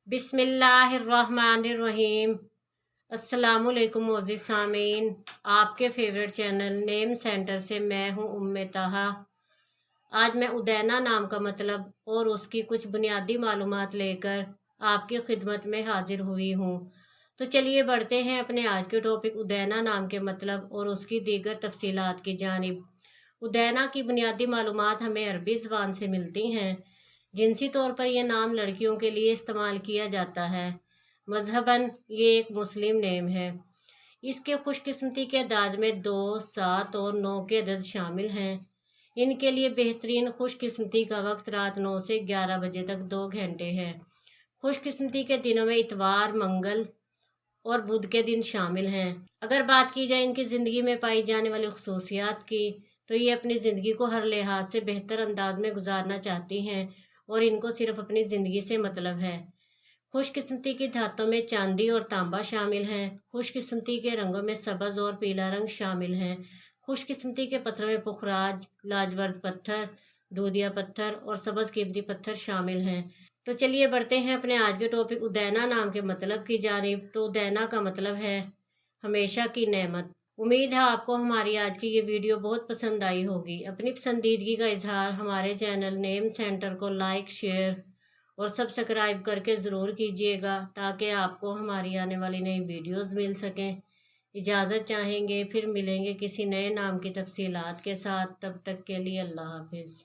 बिस्मिल्लाहिर्रहमानिर्रहीम। अस्सलामुअलैकुम मोअज़्ज़िज़ सामीन, आपके फेवरेट चैनल नेम सेंटर से मैं हूँ उम्मे ताहा। आज मैं उदैना नाम का मतलब और उसकी कुछ बुनियादी मालूमात लेकर आपकी खिदमत में हाजिर हुई हूँ। तो चलिए बढ़ते हैं अपने आज के टॉपिक उदैना नाम के मतलब और उसकी दीगर तफसीलात की जानिब। उदैना की बुनियादी मालूमात हमें अरबी ज़बान से मिलती हैं। जिनसी तौर पर यह नाम लड़कियों के लिए इस्तेमाल किया जाता है। मजहबन ये एक मुस्लिम नेम है। इसके खुशकिस्मती के अदाद में 2, 7 और 9 के अदद शामिल हैं। इनके लिए बेहतरीन खुशकिस्मती का वक्त रात 9 से 11 बजे तक 2 घंटे है। खुशकिस्मती के दिनों में इतवार, मंगल और बुध के दिन शामिल हैं। अगर बात की जाए इनकी ज़िंदगी में पाई जाने वाली खसूसियात की, तो ये अपनी ज़िंदगी को हर लिहाज से बेहतर अंदाज में गुजारना चाहती हैं और इनको सिर्फ अपनी ज़िंदगी से मतलब है। खुशकिस्मती की धातों में चांदी और तांबा शामिल हैं। खुशकिस्मती के रंगों में सब्ज़ और पीला रंग शामिल हैं। खुशकिस्मती के पत्थरों में पुखराज, लाजवर्द पत्थर, दूधिया पत्थर और सब्ज़ कीमती पत्थर शामिल हैं। तो चलिए बढ़ते हैं अपने आज के टॉपिक उदैना नाम के मतलब की जानिब। तो उदैना का मतलब है हमेशा की नेमत। उम्मीद है आपको हमारी आज की ये वीडियो बहुत पसंद आई होगी। अपनी पसंदीदगी का इजहार हमारे चैनल नेम सेंटर को लाइक, शेयर और सब्सक्राइब करके ज़रूर कीजिएगा, ताकि आपको हमारी आने वाली नई वीडियोस मिल सकें। इजाज़त चाहेंगे, फिर मिलेंगे किसी नए नाम की तफसीलात के साथ। तब तक के लिए अल्लाह हाफिज़।